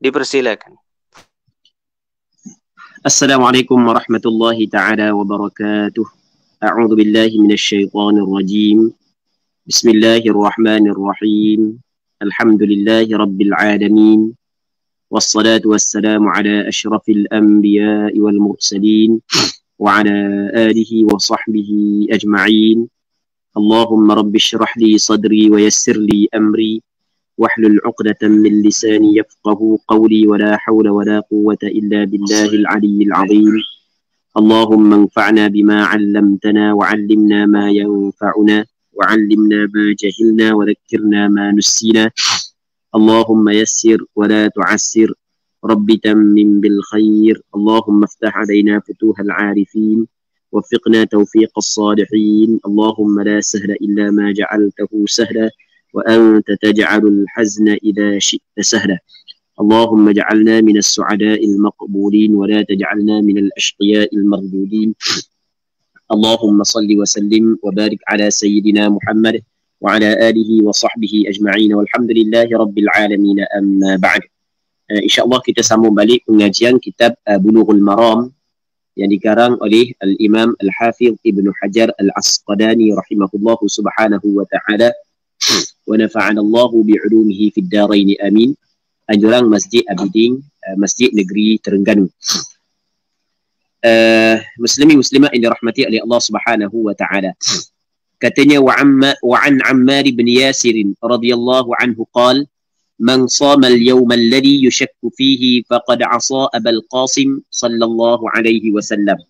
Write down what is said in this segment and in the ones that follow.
Dipersilakan. Assalamualaikum warahmatullahi ta'ala wabarakatuh. A'udzu billahi minasyaitonir rajim. Bismillahirrahmanirrahim. Alhamdulillahi rabbil alamin. Wassalatu wassalamu ala asyrafil anbiya'i wal mursalin wa ala alihi wa sahbihi ajma'in. Allahumma rabbi shrah li sadri wa yassir li amri واحلل عقدة من لساني يفقه قولي ولا حول ولا قوة إلا بالله العلي العظيم. اللهم انفعنا بما علمتنا وعلمنا ما ينفعنا وعلمنا ما جهلنا وذكرنا ما نسينا. اللهم يسر ولا تعسر رب تمم بالخير. اللهم افتح علينا فتوح العارفين وفقنا توفيق الصالحين. اللهم لا سهل إلا ما جعلته سهلا وأنت تجعل الحزن إذا شئت سهلا. اللهم اجعلنا من السعداء المقبولين ولا تجعلنا من الأشقياء المردودين. اللهم صل وسلم وبارك على سيدنا محمد وعلى آله وصحبه أجمعين والحمد لله رب العالمين. أما بعد, InsyaAllah kita sambung balik pengajian kitab Bulughul Maram yang dikarang oleh Al-Imam Al-Hafidh Ibn Hajar Al-Asqalani rahimahullahu subhanahu wa ta'ala wa nafa'ana Allahu bi'ulumihi fid darain amin. Anjuran Masjid Abidin, Masjid Negeri Terengganu. Muslimin muslimat yang dirahmati oleh Allah Subhanahu wa taala. Katanya wa an Ammar bin Yasir radhiyallahu anhu qala man shama al-yawm alladhi yushakku fihi faqad 'asa Abul Qasim sallallahu alaihi wasallam.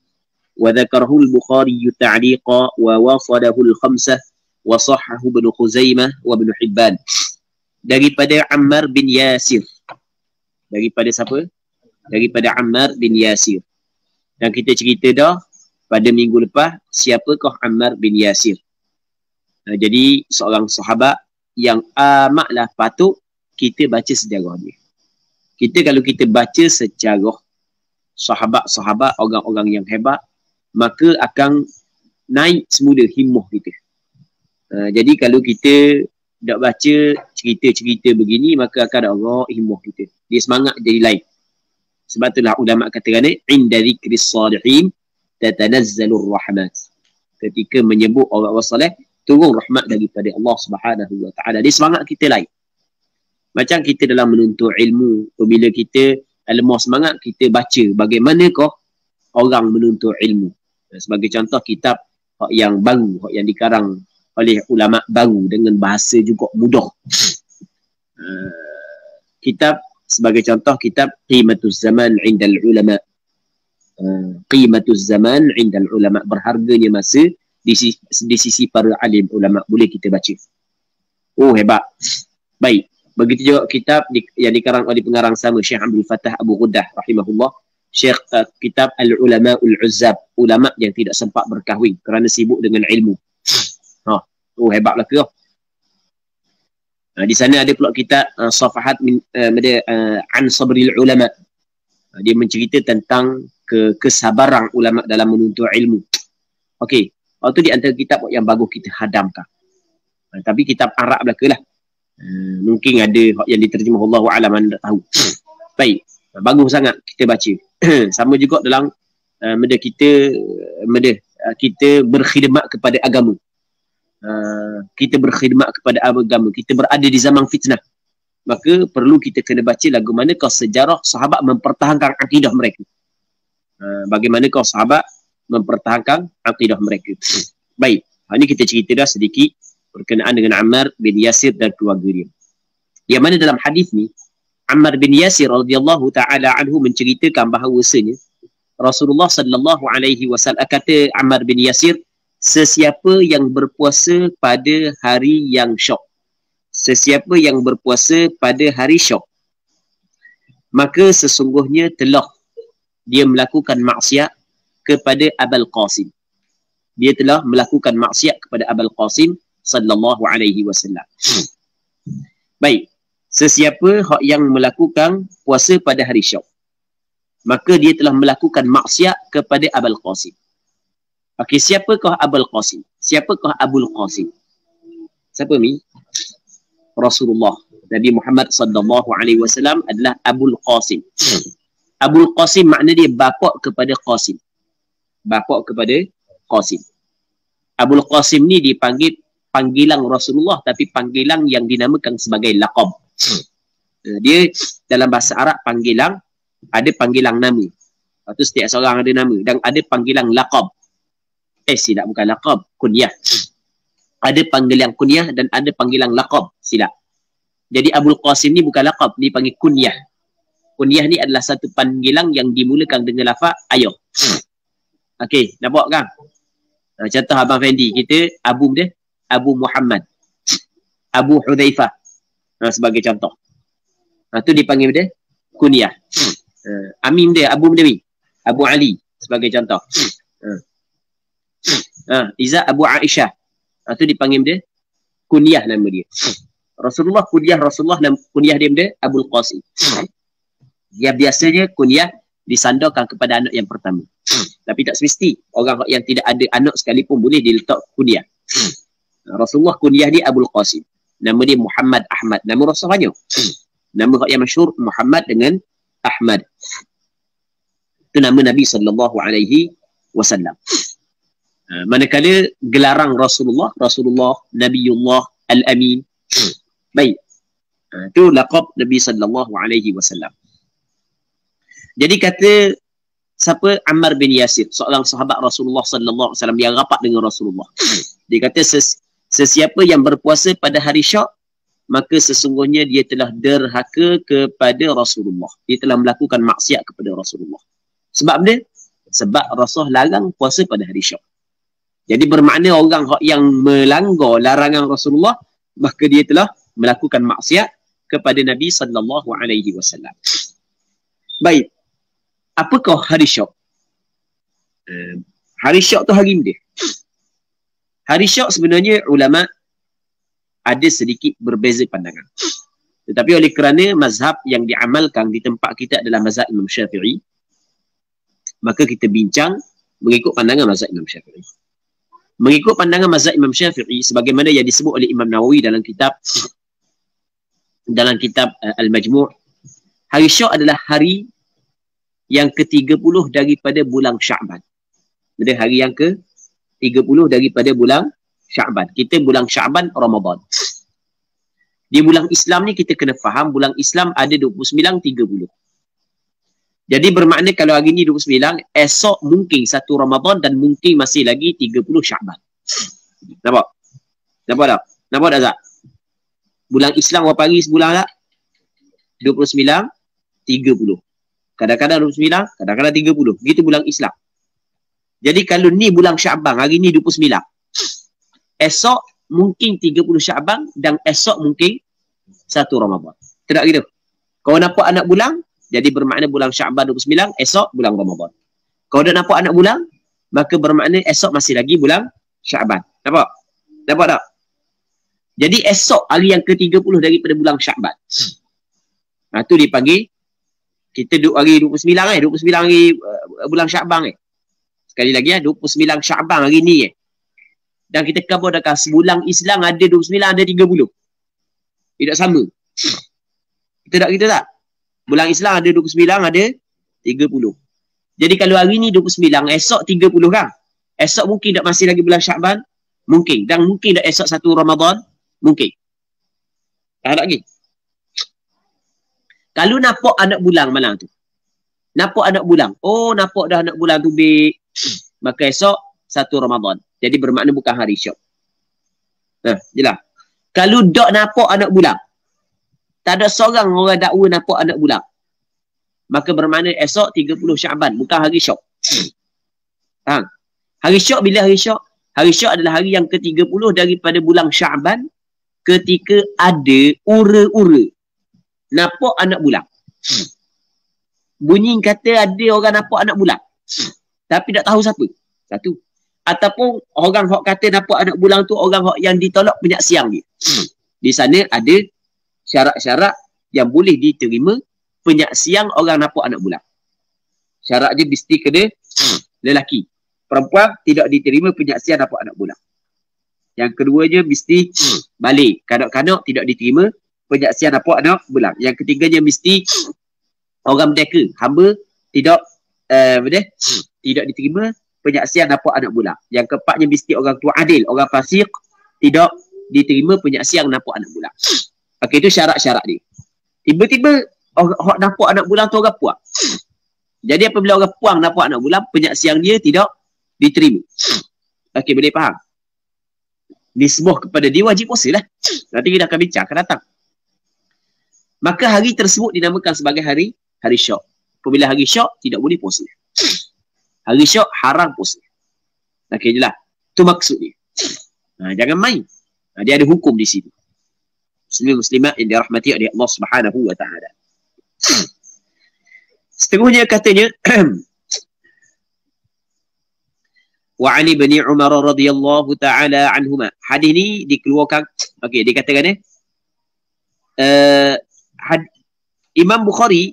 Wa dzakarahu al-Bukhari ta'liqan wa wasalahu al-khamsah wa sahhahu Ibnu Khuzaimah wa Ibnu Hibban. Daripada Ammar bin Yasir. Daripada siapa? Daripada Ammar bin Yasir. Dan kita cerita dah pada minggu lepas siapakah Ammar bin Yasir. Jadi seorang sahabat yang amatlah patut kita baca sejarah dia. Kalau kita baca sejarah sahabat-sahabat, orang-orang yang hebat, maka akan naik semula himmah kita. Jadi kalau kita tak baca cerita-cerita begini, maka akan ada Allah himmah kita. Dia semangat jadi lain. Sebab itulah ulama katakan inda dzikris salihin tatanazzalur rahmat. Ketika menyebut orang-orang soleh, turun rahmat daripada Allah Subhanahu wa taala. Dia semangat kita lain. Macam kita dalam menuntut ilmu, bila kita lemah semangat, kita baca bagaimanakah orang menuntut ilmu. Sebagai contoh kitab yang baru, yang dikarang oleh ulama baru dengan bahasa juga mudah. Kitab sebagai contoh kitab Qimatuz Zaman 'indal Ulama. Qimatuz Zaman 'indal Ulama, berharganya masa di sisi para alim ulama. Boleh kita baca. Oh, hebat. Baik. Begitu juga kitab yang dikarang oleh pengarang sama Syekh Abdul Fattah Abu Ghuddah rahimahullah. Syekh kitab Al-Ulama'ul Uzzab, ulama yang tidak sempat berkahwin kerana sibuk dengan ilmu. Oh, hebatlah ke. Di sana ada pula kitab Safahat an Sabril Ulama. Dia mencerita tentang kesabaran ulama dalam menuntut ilmu. Okey, itu di antara kitab yang bagus kita hadamkan. Tapi kitab Arab belakalah. Mungkin ada yang diterjemah Allahu a'lam, anda tahu. Baik, bagus sangat kita baca. Sama juga dalam kita berkhidmat kepada agama. Kita berkhidmat kepada agama, kita berada di zaman fitnah, maka perlu kita kena baca lagu manakah sejarah sahabat mempertahankan akidah mereka. Bagaimanakah sahabat mempertahankan akidah mereka. Baik, ini kita cerita dah sedikit berkenaan dengan Ammar bin Yasir dan keluarga dia. Yang mana dalam hadis ni Ammar bin Yasir radhiyallahu taala anhu menceritakan bahawasanya Rasulullah sallallahu alaihi wasallam kata Ammar bin Yasir, sesiapa yang berpuasa pada hari yang syok, sesiapa yang berpuasa pada hari syok, maka sesungguhnya telah dia melakukan maksiat kepada Abul Qasim. Dia telah melakukan maksiat kepada Abul Qasim sallallahu alaihi wasallam. Baik, sesiapa yang melakukan puasa pada hari syok, maka dia telah melakukan maksiat kepada Abul Qasim. Okey, siapakah Abul Qasim? Siapakah Abul Qasim? Siapa ni? Rasulullah Nabi Muhammad sallallahu alaihi wasallam adalah Abul Qasim. Abul Qasim makna dia bapa kepada Qasim. Bapa kepada Qasim. Abul Qasim ni dipanggil panggilan Rasulullah, tapi panggilan yang dinamakan sebagai laqab. Dia dalam bahasa Arab panggilan, ada panggilan nama. Lepas tu setiap seorang ada nama. Dan ada panggilan laqab. Silap, bukan laqab, kunyah. Ada panggilan kunyah dan ada panggilan laqab. Silap. Jadi Abul Qasim ni bukan laqab, dipanggil kunyah. Kunyah ni adalah satu panggilan yang dimulakan dengan lafaz ayah. Okey, nampak kan? Contoh Abang Fendi, kita Abu dia, Abu Muhammad, Abu Hudzaifah, sebagai contoh. Tu dipanggil dia kunyah. Amim dia, Abu Mdawi, Abu Ali, sebagai contoh. Iza Abu Aisyah, tu dipanggil dia kunyah nama dia. Rasulullah kunyah Rasulullah, kunyah dia Abul Qasim. Dia biasanya kunyah disandarkan kepada anak yang pertama. Tapi tak semesti. Orang yang tidak ada anak sekalipun boleh diletak kunyah. Rasulullah kunyah dia Abul Qasim. Nama dia Muhammad Ahmad. Nama Rasulullah. Nama yang masyhur Muhammad dengan Ahmad. Itu nama Nabi sallallahu alaihi wasallam. Manakala gelarang Rasulullah, Rasulullah, Nabiullah, Al-Amin. Baik. Itu laqab Nabi sallallahu alaihi wasallam. Jadi kata siapa? Ammar bin Yasir, seorang sahabat Rasulullah sallallahu alaihi wasallam yang rapat dengan Rasulullah. Dia kata sesiapa yang berpuasa pada hari Syak, maka sesungguhnya dia telah derhaka kepada Rasulullah. Dia telah melakukan maksiat kepada Rasulullah. Sebab dia? Sebab Rasulullah larang puasa pada hari Syak. Jadi bermakna orang yang melanggar larangan Rasulullah, maka dia telah melakukan maksiat kepada Nabi sallallahu alaihi wasallam. Baik. Apakah hari Syak? Hari Syak tu hari dia. Hari Syak sebenarnya ulama ada sedikit berbeza pandangan. Tetapi oleh kerana mazhab yang diamalkan di tempat kita adalah mazhab Imam Syafi'i, maka kita bincang mengikut pandangan mazhab Imam Syafi'i. Mengikut pandangan mazhab Imam Syafi'i sebagaimana yang disebut oleh Imam Nawawi dalam kitab Al-Majmu', hari Syak adalah hari yang ke-30 daripada bulan Sya'ban. Jadi hari yang ke-30 daripada bulan Sya'ban. Kita bulan Sya'ban Ramadan. Di bulan Islam ni kita kena faham bulan Islam ada 29, 30. Jadi bermakna kalau hari ni 29, esok mungkin 1 Ramadan dan mungkin masih lagi 30 Sya'ban. Nampak? Nampak tak? Nampak tak Zak? Bulan Islam berapa hari sebulan tak? 29, 30. Kadang-kadang 29, kadang-kadang 30. Begitu bulan Islam. Jadi kalau ni bulan Sya'ban, hari ni 29. Esok mungkin 30 Sya'ban dan esok mungkin 1 Ramadan. Tidak gitu? Kalau nampak anak bulan, jadi bermakna bulan Sya'ban 29, esok bulan Ramadan. Kalau dah nampak anak bulan, maka bermakna esok masih lagi bulan Sya'ban. Nampak? Nampak tak? Jadi esok hari yang ke-30 daripada bulan Sya'ban. Itu dipanggil, kita duduk hari 29 29 hari bulan Sya'ban Sekali lagi 29 Sya'ban hari ni Dan kita kabarkan sebulan Islam ada 29, ada 30. Tidak sama. Kita tak kita tak? Bulan Islam ada 29, ada 30. Jadi kalau hari ni 29, esok 30 kan? Esok mungkin tak masih lagi bulan Sya'ban? Mungkin. Dan mungkin tak esok 1 Ramadan? Mungkin. Tak lagi. Kalau nampak anak bulan malam tu. Nampak anak bulan. Oh, nampak dah anak bulan tu baik. Maka esok 1 Ramadan. Jadi bermakna bukan hari Syak. Jelas. Kalau tak nampak anak bulan. Tak ada seorang orang dakwa nampak anak bulan. Maka bermakna esok 30 Sya'ban. Bukan hari Syak. Hari Syak bila hari Syak? Hari Syak adalah hari yang ke-30 daripada bulan Sya'ban. Ketika ada ura-ura. Nampak anak bulan. Bunyi kata ada orang nampak anak bulan. Tapi tak tahu siapa. Satu. Ataupun orang yang kata nampak anak bulan tu orang yang ditolak penyaksian dia. Di sana ada syarat-syarat yang boleh diterima penyaksian orang nampak anak bulan. Syarat dia mesti kena lelaki. Perempuan tidak diterima penyaksian nampak anak bulan. Yang keduanya mesti balik. Kanak-kanak tidak diterima penyaksian apa anak bulan. Yang ketiganya mesti orang merdeka, hamba tidak tidak diterima penyaksian apa anak bulan. Yang keempatnya mesti orang tua adil, orang fasik tidak diterima penyaksian apa anak bulan. Okey, itu syarat-syarat dia. Tiba-tiba orang nampak anak bulan tu orang puang. Jadi apabila orang puang nampak anak bulan, penyaksian dia tidak diterima. Okey, boleh faham? Nisbah kepada dia wajib puasa lah. Nanti kita akan bincang, akan datang. Maka hari tersebut dinamakan sebagai hari Syak. Apabila hari Syak, tidak boleh puasa. Hari Syak haram puasa. Okey, jelas. Itu maksud dia. Jangan main. Dia ada hukum di situ. Muslim-muslimat yang dirahmati oleh Allah Subhanahu wa taala. Seterusnya katanya wa Ali bin Umar radhiyallahu taala anhuma. Hadis ni dikeluarkan, okey, dikatakan Imam Bukhari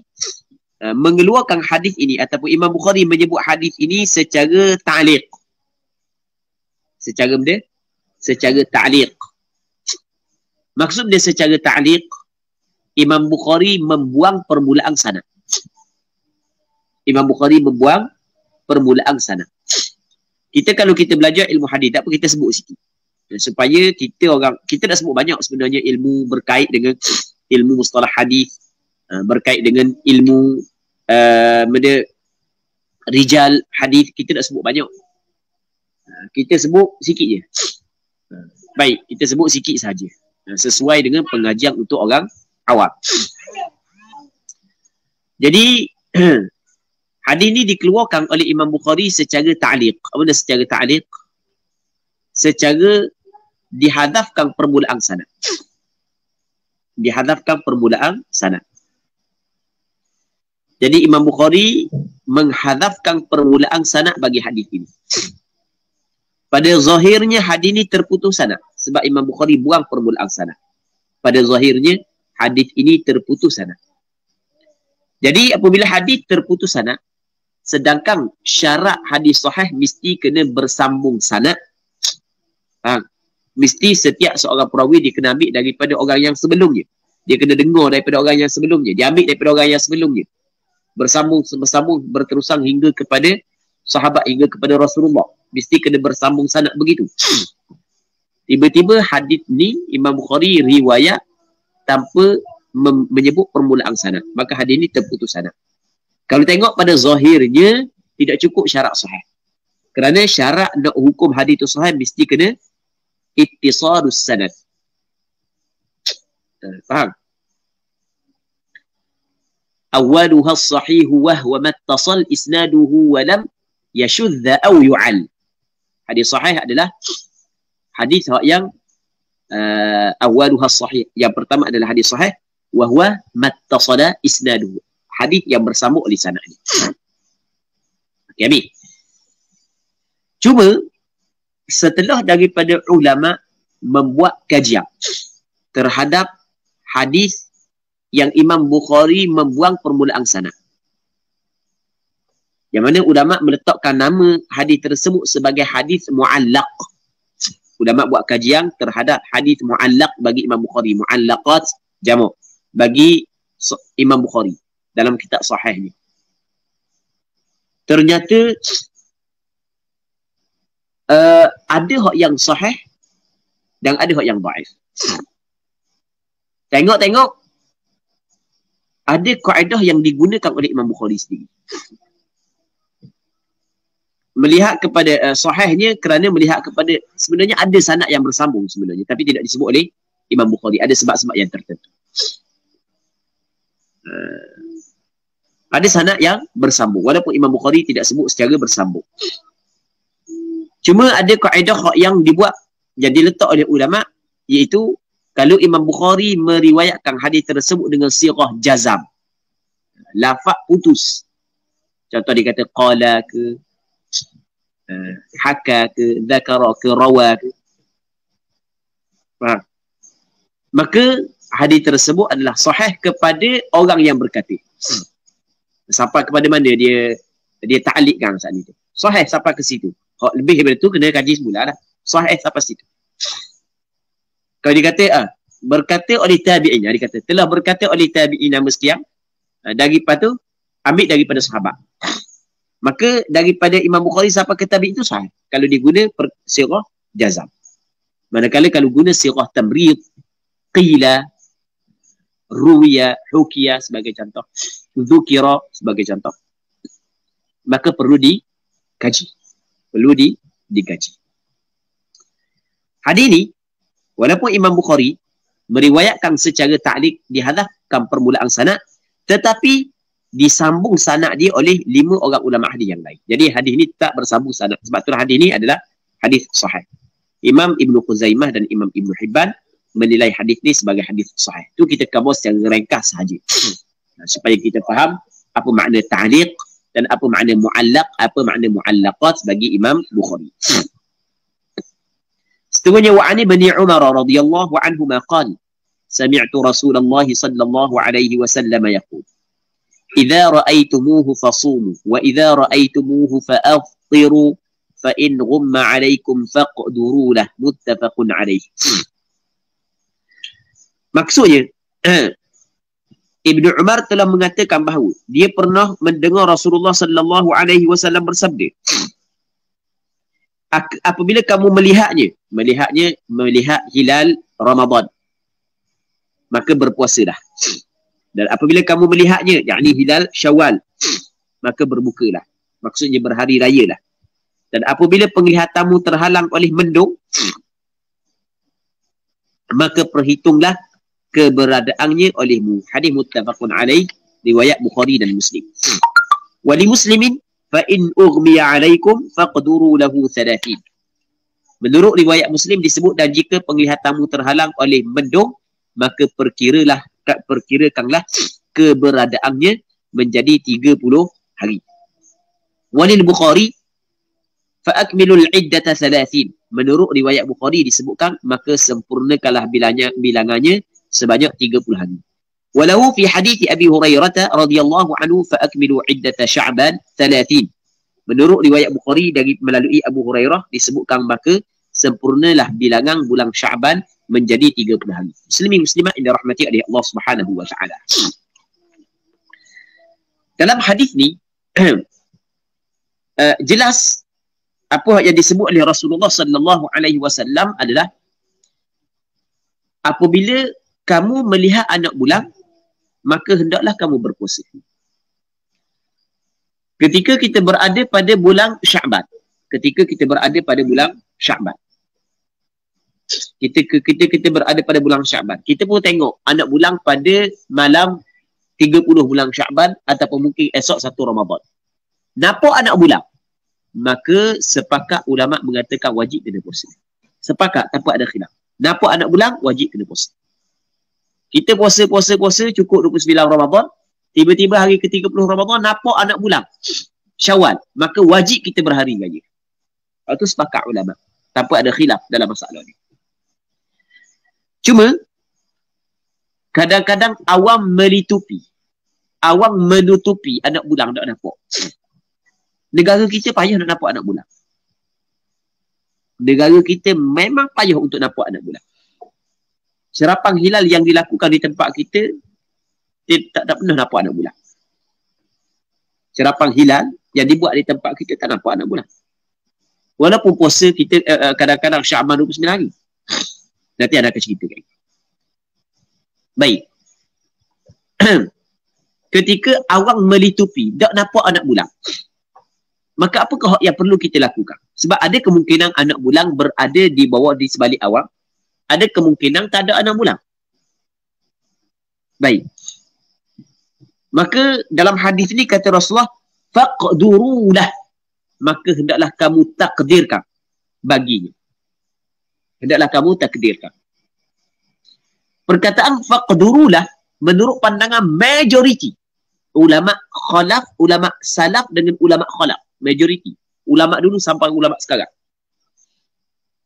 mengeluarkan hadis ini ataupun Imam Bukhari menyebut hadis ini secara ta'liq. Secara ta'liq. Maksud dia secara ta'liq, Imam Bukhari membuang permulaan sanad. Imam Bukhari membuang permulaan sanad. Kalau kita belajar ilmu hadis, tak apa kita sebut sikit. Supaya kita dah sebut banyak sebenarnya ilmu berkait dengan ilmu mustalah hadis, berkait dengan ilmu rijal hadis, kita dah sebut banyak. Kita sebut sikit je. Baik, kita sebut sikit saja. Sesuai dengan pengajian untuk orang awam. Jadi hadis ni dikeluarkan oleh Imam Bukhari secara ta'liq. Apa maksud secara ta'liq? Secara dihadafkan permulaan sanad. Dihadafkan permulaan sanad. Jadi Imam Bukhari menghadafkan permulaan sanad bagi hadis ini. Pada zahirnya hadis ini terputus sanad sebab Imam Bukhari buang permulaan sanad. Pada zahirnya hadis ini terputus sanad. Jadi apabila hadis terputus sanad, sedangkan syarat hadis sahih mesti kena bersambung sanad. Mesti setiap seorang perawi dia kena ambil daripada orang yang sebelumnya. Dia kena dengar daripada orang yang sebelumnya. Dia ambil daripada orang yang sebelumnya. Bersambung, berterusan hingga kepada sahabat, hingga kepada Rasulullah. Mesti kena bersambung sanad begitu. Tiba-tiba hadis ni Imam Bukhari riwayat tanpa menyebut permulaan sanad. Maka hadis ni terputus sanad. Kalau tengok pada zahirnya tidak cukup syarat sahih. Kerana syarat nak hukum hadis itu sahih mesti kena ittisalus sanad. Faham? Awaluha as-sahihu wa huwa mattasal isnaduhu wa lam yashudda aw yu'al. Hadis sahih adalah hadis yang awaluha as-sahih. Yang pertama adalah hadis sahih wa huwa mattasala isnaduhu. Hadis yang bersambung oleh sanadnya. Okey, Abi. Cuma setelah daripada ulama membuat kajian terhadap hadis yang Imam Bukhari membuang permulaan sanad. Yang mana ulama meletakkan nama hadis tersebut sebagai hadis mu'allaq. Ulama buat kajian terhadap hadis mu'allaq bagi Imam Bukhari. Mu'allaqat jamak bagi Imam Bukhari dalam kitab sahih ni. Ternyata ada hak yang sahih dan ada hak yang dhaif. Tengok-tengok ada kaedah yang digunakan oleh Imam Bukhari sendiri. Melihat kepada sahihnya kerana melihat kepada sebenarnya ada sanad yang bersambung sebenarnya tapi tidak disebut oleh Imam Bukhari. Ada sebab-sebab yang tertentu. Ada sanad yang bersambung walaupun Imam Bukhari tidak sebut secara bersambung. Cuma ada kaedah yang dibuat yang diletak oleh ulama iaitu kalau Imam Bukhari meriwayatkan hadis tersebut dengan sirah jazam, lafaz putus. Contoh dia kata qala ke, haka ke, dzakara ke, rawa ke. Faham? Maka hadis tersebut adalah sahih kepada orang yang berkata. Sampai kepada mana dia ta'liqkan saat itu. Sahih sampai ke situ. Lebih daripada itu kena kaji semula dah. Sahih sampai situ. Kalau dia kata berkata oleh tabi'in. Dia kata telah berkata oleh tabi'in nama sekian. Daripada tu ambil daripada sahabat. Maka daripada Imam Bukhari sampai ke tabi'in itu sahih. Kalau diguna sirah jazam. Manakala kalau guna sirah tamrid, qila, ruwiya, hukiya sebagai contoh, dzukira sebagai contoh, maka perlu dikaji. Perlu dikaji. Hadis ini, walaupun Imam Bukhari meriwayatkan secara ta'liq, dihadafkan permulaan sanad, tetapi disambung sanad dia oleh 5 orang ulama hadis yang lain. Jadi hadis ini tak bersambung sanad. Sebab tu hadis ini adalah hadis sahih. Imam Ibnu Khuzaimah dan Imam Ibnu Hibban menilai hadis ini sebagai hadis sahih. Itu kita cover secara ringkas sahaja. Supaya kita faham apa makna ta'liq dan apa makna mu'allaq, apa makna mu'allaqat bagi Imam Bukhari. Seterusnya wa ani Ibn Umar radhiyallahu anhu ma qala sami'tu Rasulullah sallallahu alaihi wasallam yaqul idza ra'aytumuhu fasumu wa idza ra'aytumuhu fa'afṭiru fa in ghumma 'alaykum faqduru lah, muttafaqun alaih. Maksudnya Ibnu Umar telah mengatakan bahawa dia pernah mendengar Rasulullah sallallahu alaihi wasallam bersabda, apabila kamu melihat hilal Ramadan, maka berpuasalah. Dan apabila kamu melihatnya, yakni hilal Syawal, maka berbukalah. Maksudnya berhari raya lah. Dan apabila penglihatanmu terhalang oleh mendung, maka perhitunglah keberadaannya olehmu. Hadis muttafaqun alaih, riwayat Bukhari dan Muslim. Wali muslimin fa in ughmiya alaikum faqduru lahu 30. Menurut riwayat Muslim disebut, dan jika penglihatanmu terhalang oleh mendung, maka perkirakanlah keberadaannya menjadi 30 hari. Walil Bukhari fa akmilul iddata 30. Menurut riwayat Bukhari disebutkan, maka sempurnakanlah bilangannya sebanyak 30 hari. Walau fi hadits Abi Hurairah radhiyallahu anhu fa akmilu iddata Sya'ban 30. Menurut riwayat Bukhari melalui Abu Hurairah disebutkan, maka sempurnalah bilangan bulan Sya'ban menjadi 30 hari. Muslimin muslimat yang dirahmati oleh Allah Subhanahu wa taala. Dalam hadis ni jelas apa yang disebut oleh Rasulullah sallallahu alaihi wasallam adalah apabila kamu melihat anak bulan, maka hendaklah kamu berpuasa. Ketika kita berada pada bulan Sya'ban, kita berada pada bulan Sya'ban, kita pun tengok anak bulan pada malam 30 bulan Sya'ban ataupun mungkin esok 1 Ramadan. Nampak anak bulan, maka sepakat ulama mengatakan wajib kena puasa. Sepakat tanpa ada khilaf. Nampak anak bulan, wajib kena puasa. Kita puasa cukup 29 Ramadan, tiba-tiba hari ke-30 Ramadan nampak anak bulan Syawal, maka wajib kita berhari raya. Itu sepakat ulama tanpa ada khilaf dalam masalah ni. Cuma kadang-kadang awam menutupi anak bulan tak nampak. Negara kita payah nak nampak anak bulan. Negara kita memang payah untuk nampak anak bulan. Serapan hilal yang dilakukan di tempat kita, tak pernah nampak anak bulan. Serapan hilal yang dibuat di tempat kita tak nampak anak bulan. Walaupun puasa kita kadang-kadang Sya'ban 29 hari. Nanti ada akan ceritakan. Baik. Ketika awang melitupi, tak nampak anak bulan, maka apakah yang perlu kita lakukan? Sebab ada kemungkinan anak bulan berada di bawah, di sebalik awang. Ada kemungkinan tak ada anak bulan. Baik. Maka dalam hadis ini kata Rasulullah, faqdurulah, maka hendaklah kamu takdirkan baginya. Hendaklah kamu takdirkan. Perkataan faqdurulah menurut pandangan majoriti ulama khalaf, ulama salaf dengan ulama khalaf. Majoriti. Ulama dulu sampai ulama sekarang.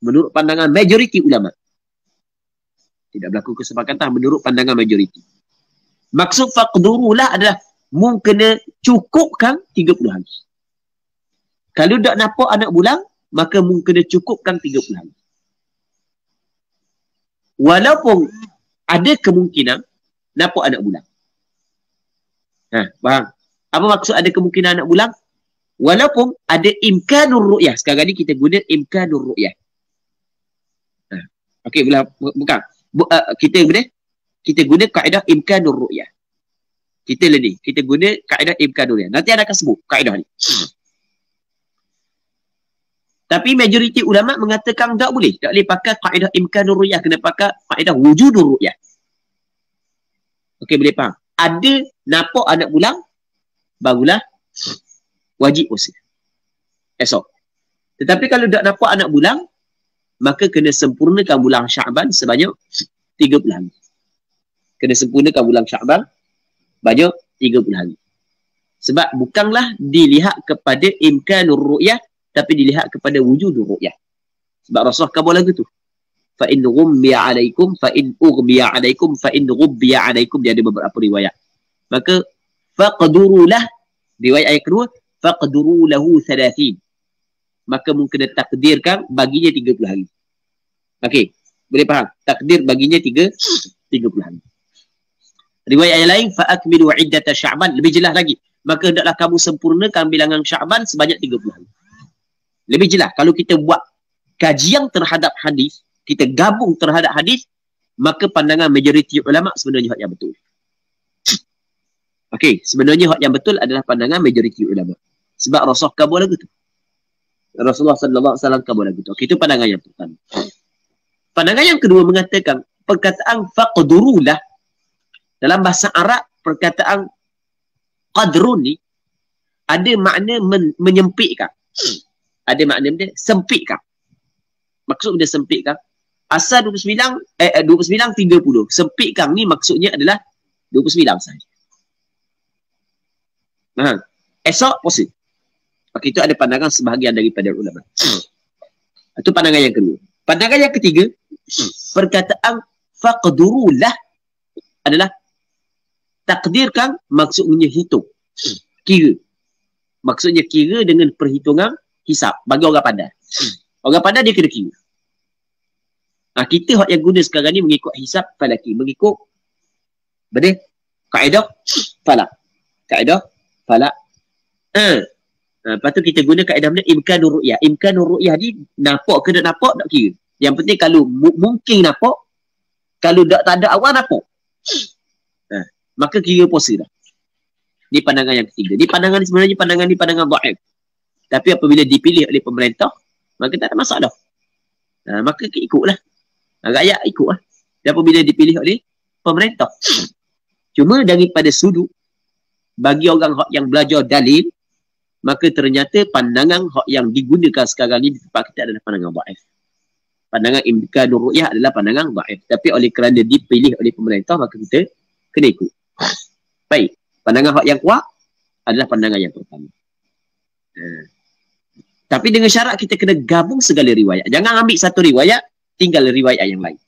Menurut pandangan majoriti ulama. Tidak berlaku kesepakatan menurut pandangan majoriti. Maksud faqdurulah adalah mu kena cukupkan 30 hari. Kalau tak nampak anak bulan, maka mu kena cukupkan 30 hari. Walaupun ada kemungkinan nampak anak bulan. Faham? Apa maksud ada kemungkinan anak bulan? Walaupun ada imkanur ru'yah. Sekarang ni kita guna imkanur ru'yah. Okey, bukan. Kita guna kaedah imkanur ru'yah. Kita guna kaedah imkanur ru'yah. Nanti ada akan sebut kaedah ni. Tapi majoriti ulama mengatakan tak boleh pakai kaedah imkanur ru'yah, kena pakai kaedah wujudur ru'yah. Okey, boleh faham? Ada nampak anak bulan, barulah wajib puasa esok. Tetapi kalau tak nampak anak bulan, maka kena sempurnakan bulan Sya'ban sebanyak 30 hari. Kena sempurnakan bulan Sya'ban banyak 30 hari. Sebab bukanlah dilihat kepada imkanur ru'yah, tapi dilihat kepada wujudur ru'yah. Sebab Rasulullah kabur lagu tu. Fa in ghummiya alaikum, fa in ughmiya alaikum, fa in ghubbiya alaikum. Dia ada beberapa riwayat. Maka faqdurulah, riwayat ayat kedua, faqduru lahu 30. Maka mungkin takdirkan baginya 30 hari. Okey, boleh faham? Takdir baginya 30 hari. Riwayat yang lain, fa akmilu iddata Sya'ban, lebih jelas lagi. Maka hendaklah kamu sempurnakan bilangan Sya'ban sebanyak 30 hari. Lebih jelas, kalau kita buat kajian terhadap hadis, kita gabung terhadap hadis, maka pandangan majoriti ulama sebenarnya hak yang betul. Okey, sebenarnya hak yang betul adalah pandangan majoriti ulama. Sebab Rasulullah kabur lagu tu. Rasulullah sallallahu alaihi wasallam kabur lagu tu. Okey, itu pandangan yang pertama. Pandangan yang kedua mengatakan perkataan faqdurulah dalam bahasa Arab, perkataan qadrun ni ada makna menyempitkan. Ada makna dia sempitkan. Maksud dia sempitkan. Asal 29 30. Sempitkan ni maksudnya adalah 29 sahaja. Esok puasa. Okey, itu ada pandangan sebahagian daripada ulama. Itu pandangan yang kedua. Pandangan yang ketiga, perkataan faqdurulah adalah takdirkan, maksudnya hitung. Kira. Maksudnya kira dengan perhitungan hisap bagi orang pandai. Orang pandai dia kena kira. Kita hak yang guna sekarang ni mengikut hisap falaki, mengikut kaedah falak. Kaedah falak. Lepas tu kita guna kaedah benda imkanur ru'yah. Imkanur ru'yah ni nampak ke tak nampak tak kira. Yang penting kalau mungkin nampak, kalau tak ada awal nampak, maka kira puasa dah. Ini pandangan yang ketiga. Ini pandangan sebenarnya pandangan dhaif. Tapi apabila dipilih oleh pemerintah, maka tak ada masalah. Maka ikutlah. Rakyat ikutlah. Dan apabila dipilih oleh pemerintah. Cuma daripada sudut bagi orang yang belajar dalil, maka ternyata pandangan yang digunakan sekarang ni di tempat kita adalah pandangan dhaif. Pandangan imkanur ru'yah adalah pandangan dhaif. Tapi oleh kerana dipilih oleh pemerintah, maka kita kena ikut. Baik. Pandangan yang kuat adalah pandangan yang pertama. Tapi dengan syarat kita kena gabung segala riwayat. Jangan ambil satu riwayat, tinggal riwayat yang lain.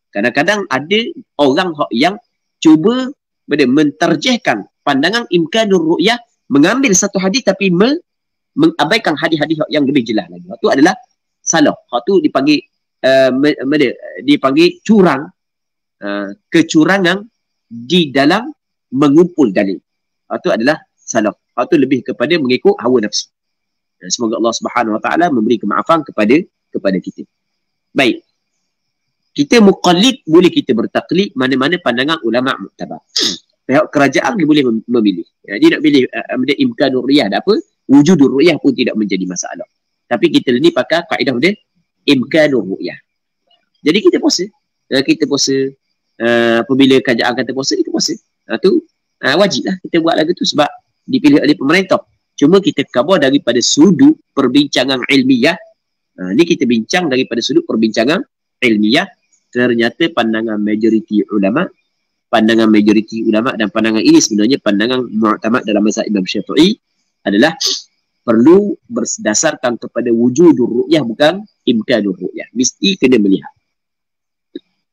Kadang-kadang ada orang yang cuba menterjihkan pandangan imkanur ru'yah, mengambil satu hadis tapi mengabaikan hadis-hadis yang lebih jelas lagi. Itu adalah salah. Itu dipanggil dipanggil curang, kecurangan di dalam mengumpul dalil. Itu adalah salah. Itu lebih kepada mengikut hawa nafsu. Semoga Allah Subhanahu Wa Taala memberi kemaafan kepada kita. Baik. Kita muqallid, boleh kita bertaklid mana-mana pandangan ulama muktabar. Pihak kerajaan dia boleh memilih. Dia nak pilih imkanur ru'yah, tak apa. Wujudur ru'yah pun tidak menjadi masalah. Tapi kita ni pakai kaedah dia imkanur ru'yah. Jadi kita puasa. Kita puasa. Apabila kerajaan kata puasa, kita puasa. Itu wajib lah kita buat lagu tu sebab dipilih oleh pemerintah. Cuma kita khabar daripada sudut perbincangan ilmiah. Ni kita bincang daripada sudut perbincangan ilmiah. Ternyata pandangan majoriti ulama dan pandangan ini sebenarnya pandangan mu'tamad dalam mazhab Imam Syafi'i adalah perlu berdasarkan kepada wujudur ru'yah, bukan imkanur ru'yah. Mesti kena melihat.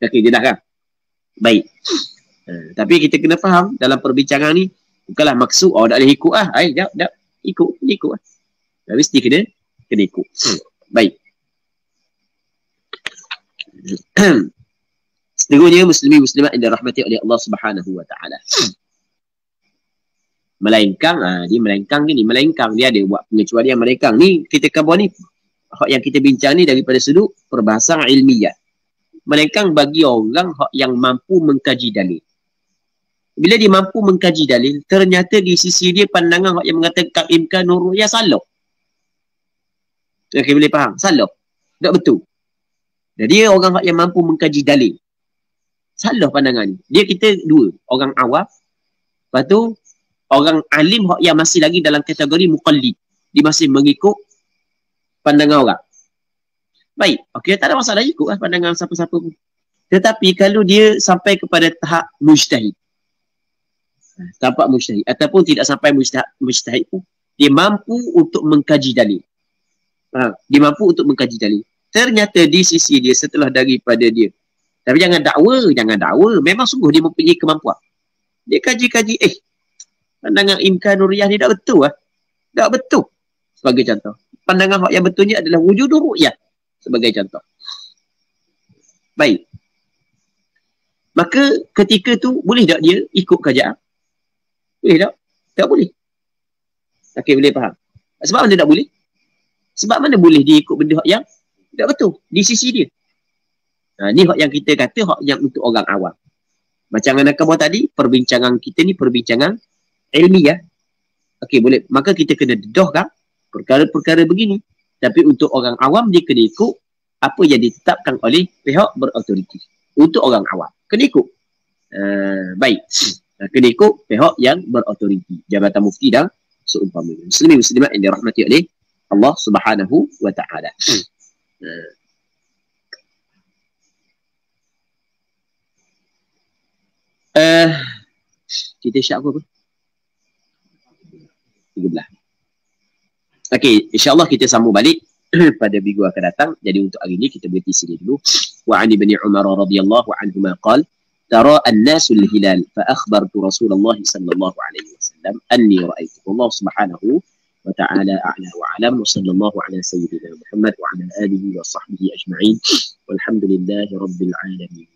Okey, dia dah kan? Baik. Tapi kita kena faham dalam perbincangan ni bukanlah maksud tak boleh ikut lah. Jap. Ikut lah. Mesti kena ikut. Baik. Seterusnya muslimin muslimat yang dirahmati oleh Allah Subhanahu wa taala. Melengkang, dia melengkang gini, melengkang dia ada buat pengecualian melengkang. Ni kita kabar ni yang kita bincang ni daripada sudut perbahasan ilmiah. Melengkang bagi orang yang mampu mengkaji dalil. Bila dia mampu mengkaji dalil, ternyata di sisi dia pandangan yang mengatakan imkanur ru'yah salah. Okay, boleh faham? Salah. Tak betul. Jadi orang yang mampu mengkaji dalil. Salah pandangan ni. Dia kita dua. Orang awam. Lepas tu, orang alim yang masih lagi dalam kategori muqallid. Dia masih mengikut pandangan orang. Baik. Okey, tak ada masalah ikut lah pandangan siapa-siapa pun. Tetapi kalau dia sampai kepada tahap mujtahid. Tampak mujtahid. Ataupun tidak sampai mujtahid pun. Dia mampu untuk mengkaji dalil. Dia mampu untuk mengkaji dalil. Ternyata di sisi dia setelah daripada dia. Tapi jangan dakwa. Memang sungguh dia mempunyai kemampuan. Dia kaji-kaji, pandangan imkanur ru'yah ni tak betul lah. Tak betul. Sebagai contoh. Pandangan yang betulnya adalah wujudur ru'yah. Sebagai contoh. Baik. Maka ketika tu boleh tak dia ikut kajian? Boleh tak? Tak boleh. Okey, boleh faham. Sebab mana tak boleh? Sebab mana boleh dia ikut benda yang tak betul di sisi dia? Ni hak yang kita kata hak yang untuk orang awam. Macam yang akan buat tadi, perbincangan kita ni perbincangan ilmiah. Okey, boleh. Maka kita kena dedahkan perkara-perkara begini. Tapi untuk orang awam, dia kena ikut apa yang ditetapkan oleh pihak berautoriti. Untuk orang awam. Kena ikut. Baik. Kena ikut pihak yang berautoriti. Jabatan Mufti dan seumpamanya. Muslimin muslimat yang dirahmati oleh Allah Subhanahu wa ta'ala. Kita syak apa? 13. Okey, insya-Allah kita sambung balik pada minggu akan datang. Jadi untuk hari ini kita berhenti sini dulu. Wa 'an ibni Umar radhiyallahu anhuma qala tara an-nasu al-hilal fa akhbartu Rasulullah sallallahu alaihi wasallam anni ra'aytu. Allah Subhanahu wa ta'ala a'la wa 'alam wa sallallahu ala sayyidina Muhammad wa ala alihi wa sahbihi ajma'in. Walhamdulillahi rabbil alamin.